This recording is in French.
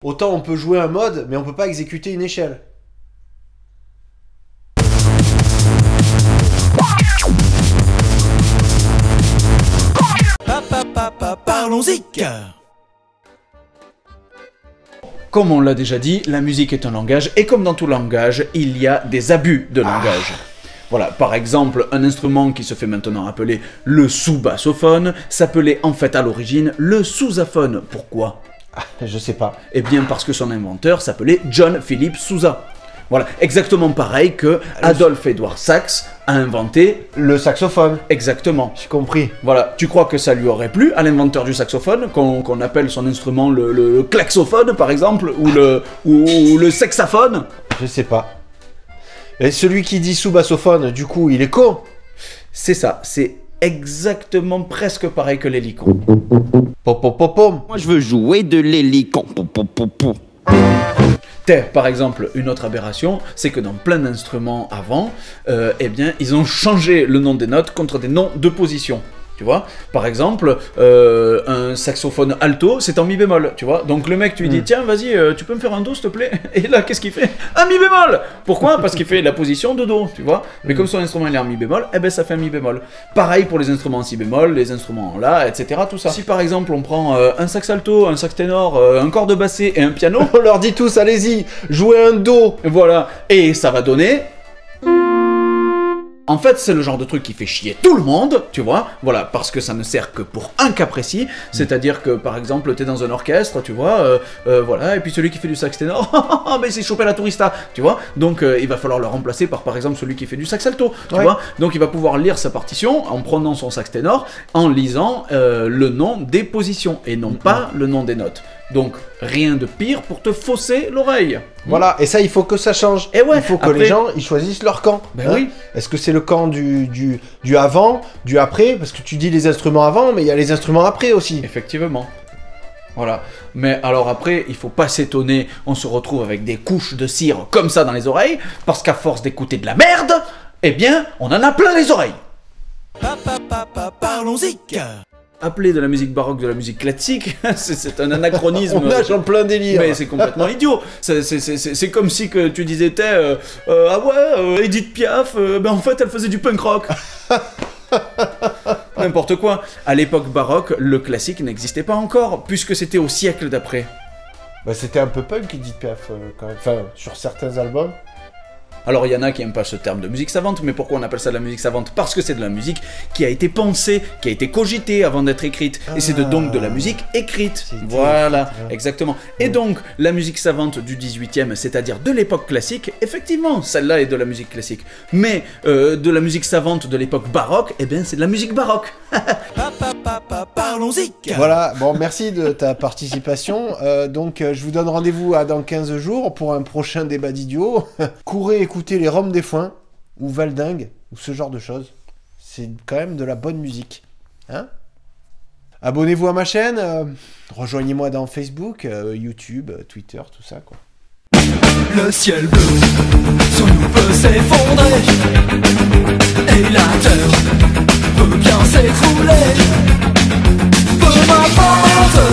Autant on peut jouer un mode, mais on peut pas exécuter une échelle. Parlons-y. Comme on l'a déjà dit, la musique est un langage, et comme dans tout langage, il y a des abus de langage. Voilà, par exemple, un instrument qui se fait maintenant appeler le sous-bassophone s'appelait en fait à l'origine le sousaphone. Pourquoi? Je sais pas. Eh bien parce que son inventeur s'appelait John Philip Sousa. Voilà, exactement pareil que Adolphe Edward Sax a inventé le saxophone. Exactement. J'ai compris. Voilà, tu crois que ça lui aurait plu à l'inventeur du saxophone, qu'on appelle son instrument le klaxophone par exemple, ou le sexaphone? Je sais pas. Et celui qui dit sous-bassophone, du coup, il est con. C'est ça, c'est exactement presque pareil que l'hélicon. Pom-pom-pom-pom. Moi je veux jouer de l'hélicon. Pom-pom-pom-pom. Par exemple, une autre aberration, c'est que dans plein d'instruments avant, eh bien, ils ont changé le nom des notes contre des noms de position. Tu vois, par exemple, un saxophone alto, c'est en mi bémol, tu vois. Donc le mec, tu lui dis, tiens, vas-y, tu peux me faire un do, s'il te plaît? Et là, qu'est-ce qu'il fait? Un mi bémol! Pourquoi? Parce qu'il fait la position de do, tu vois. Mais comme son instrument il est en mi bémol, eh ben ça fait un mi bémol. Pareil pour les instruments en si bémol, les instruments en la, etc. Tout ça. Si par exemple on prend un sax alto, un sax ténor, un corps de bassé et un piano, On leur dit tous, allez-y, jouez un do. voilà, et ça va donner... En fait, c'est le genre de truc qui fait chier tout le monde, tu vois, voilà, parce que ça ne sert que pour un cas précis, c'est-à-dire que, par exemple, t'es dans un orchestre, tu vois, voilà, et puis celui qui fait du sax ténor, mais c'est chopé la tourista, tu vois, donc il va falloir le remplacer par exemple, celui qui fait du sax alto, tu vois, donc il va pouvoir lire sa partition en prenant son sax ténor, en lisant le nom des positions, et non pas le nom des notes. Donc, rien de pire pour te fausser l'oreille. Voilà, et ça, il faut que ça change. Et ouais, il faut que après... les gens, ils choisissent leur camp. Ben oui. Est-ce que c'est le camp du avant, du après? Parce que tu dis les instruments avant, mais il y a les instruments après aussi. Effectivement. Voilà. Mais alors après, il faut pas s'étonner, on se retrouve avec des couches de cire comme ça dans les oreilles, parce qu'à force d'écouter de la merde, eh bien, on en a plein les oreilles. Parlons-y. Appeler de la musique baroque de la musique classique, c'est un anachronisme. On nage en plein délire. Mais c'est complètement idiot. C'est comme si que tu disais, ah ouais, Edith Piaf, ben en fait elle faisait du punk rock. N'importe quoi. À l'époque baroque, le classique n'existait pas encore, puisque c'était au siècle d'après. Bah, c'était un peu punk, Edith Piaf, quand même. Enfin, sur certains albums. Alors il y en a qui n'aiment pas ce terme de musique savante, mais pourquoi on appelle ça de la musique savante? Parce que c'est de la musique qui a été pensée, qui a été cogitée avant d'être écrite, et c'est donc de la musique écrite. Voilà, exactement. Et donc, la musique savante du 18e, c'est-à-dire de l'époque classique, effectivement, celle-là est de la musique classique. Mais de la musique savante de l'époque baroque, eh bien c'est de la musique baroque. Parlons-y. Voilà, bon, merci de ta participation. Donc, je vous donne rendez-vous dans 15 jours pour un prochain débat d'idiots. Courez écouter les Roms des Foins, ou Valdingue, ou ce genre de choses. C'est quand même de la bonne musique. Hein? Abonnez-vous à ma chaîne, rejoignez-moi dans Facebook, YouTube, Twitter, tout ça, quoi. Le ciel bleu sous nous peut s'effondrer, et la terre peut bien s'écrouler. Peu m'importe.